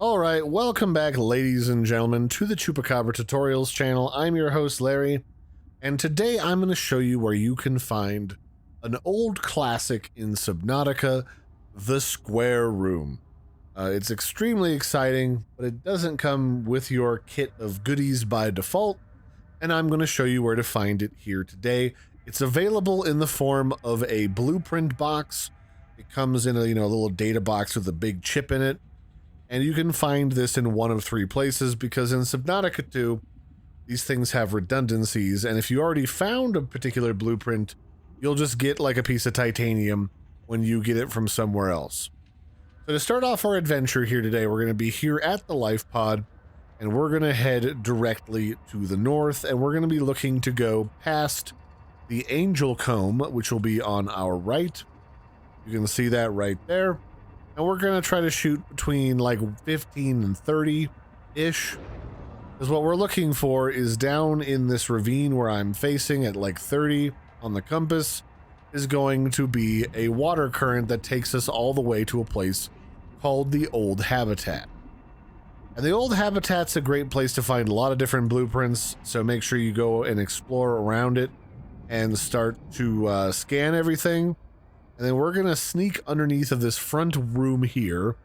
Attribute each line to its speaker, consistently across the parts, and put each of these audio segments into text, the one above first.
Speaker 1: Alright, welcome back ladies and gentlemen to the Chupacabra tutorials channel. I'm your host Larry, and today I'm going to show you where you can find an old classic in Subnautica, the Square Room. It's extremely exciting, but it doesn't come with your kit of goodies by default, and I'm going to show you where to find it here today. It's available in the form of a blueprint box. It comes in a little data box with a big chip in it. And you can find this in one of three places, because in Subnautica 2, these things have redundancies, and if you already found a particular blueprint, you'll just get like a piece of titanium when you get it from somewhere else. So to start off our adventure here today, we're going to be here at the life pod, and we're going to head directly to the north, and we're going to be looking to go past the Angel Comb, which will be on our right. You can see that right there. And we're going to try to shoot between like 15 and 30-ish. Because what we're looking for is down in this ravine where I'm facing at like 30 on the compass is going to be a water current that takes us all the way to a place called the Old Habitat. And the Old Habitat's a great place to find a lot of different blueprints, so make sure you go and explore around it and start to scan everything. And then we're going to sneak underneath of this front room here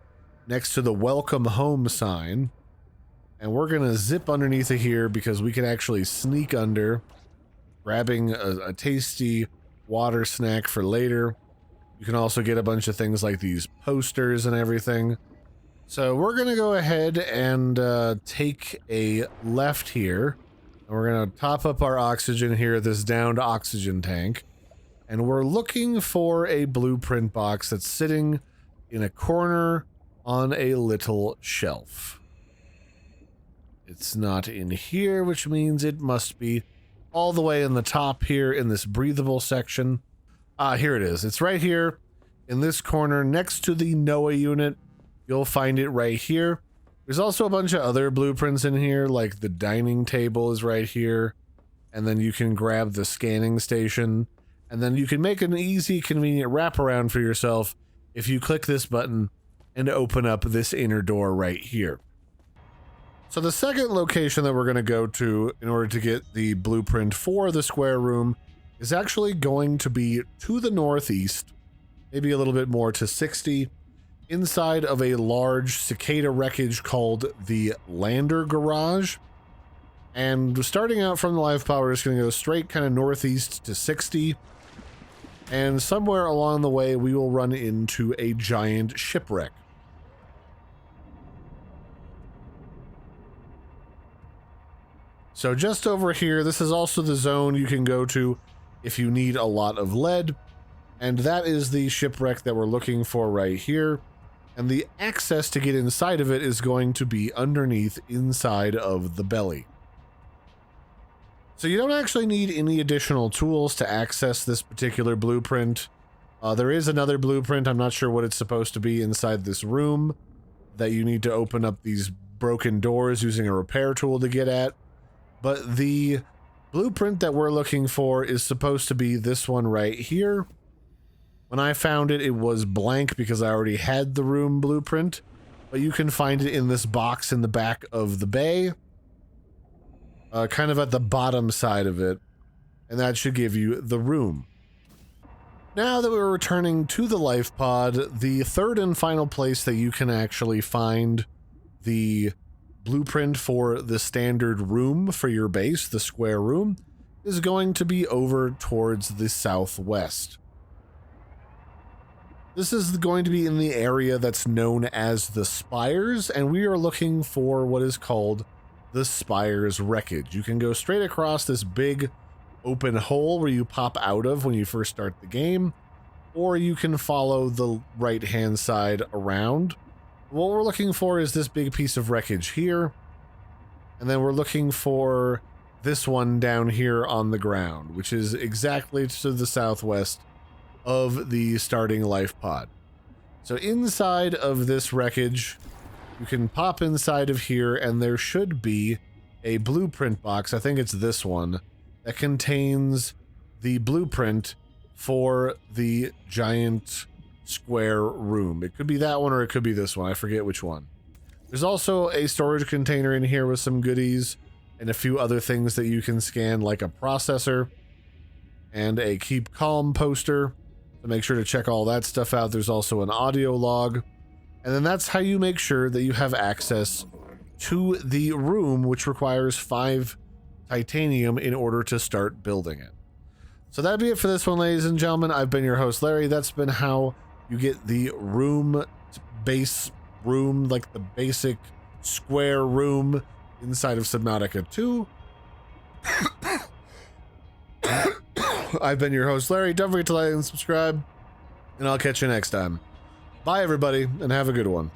Speaker 1: next to the welcome home sign. And we're going to zip underneath of here because we can actually sneak under, grabbing a tasty water snack for later. You can also get a bunch of things like these posters and everything. So we're going to go ahead and take a left here. And we're going to top up our oxygen here at this downed oxygen tank. And we're looking for a blueprint box that's sitting in a corner on a little shelf. It's not in here, which means it must be all the way in the top here in this breathable section. Here it is. It's right here in this corner next to the NOAA unit. You'll find it right here. There's also a bunch of other blueprints in here, like the dining table is right here. And then you can grab the scanning station. And then you can make an easy, convenient wraparound for yourself if you click this button and open up this inner door right here. So the second location that we're going to go to in order to get the blueprint for the Square Room is actually going to be to the northeast, maybe a little bit more to 60, inside of a large cicada wreckage called the Lander Garage. And starting out from the life pod, we're just going to go straight kind of northeast to 60. And somewhere along the way, we will run into a giant shipwreck. So just over here, this is also the zone you can go to if you need a lot of lead. And that is the shipwreck that we're looking for right here. And the access to get inside of it is going to be underneath inside of the belly. So you don't actually need any additional tools to access this particular blueprint. There is another blueprint, I'm not sure what it's supposed to be, inside this room that you need to open up these broken doors using a repair tool to get at. But the blueprint that we're looking for is supposed to be this one right here. When I found it, it was blank because I already had the room blueprint. But you can find it in this box in the back of the bay. Kind of at the bottom side of it, and that should give you the room. Now that we're returning to the life pod, the third and final place that you can actually find the blueprint for the standard room for your base, the Square Room, is going to be over towards the southwest. This is going to be in the area that's known as the Spires, and we are looking for what is called the Spires wreckage. You can go straight across this big open hole where you pop out of when you first start the game, or you can follow the right hand side around. What we're looking for is this big piece of wreckage here, and then we're looking for this one down here on the ground, which is exactly to the southwest of the starting life pod. So inside of this wreckage, you can pop inside of here, and there should be a blueprint box, I think it's this one, that contains the blueprint for the giant square room. It could be that one or it could be this one. I forget which one. There's also a storage container in here with some goodies and a few other things that you can scan, like a processor and a keep calm poster. So make sure to check all that stuff out. There's also an audio log. And then that's how you make sure that you have access to the room, which requires 5 titanium in order to start building it. So that'd be it for this one, ladies and gentlemen. I've been your host, Larry. That's been how you get the base room, like the basic square room inside of Subnautica 2. I've been your host, Larry. Don't forget to like and subscribe, and I'll catch you next time. Bye, everybody, and have a good one.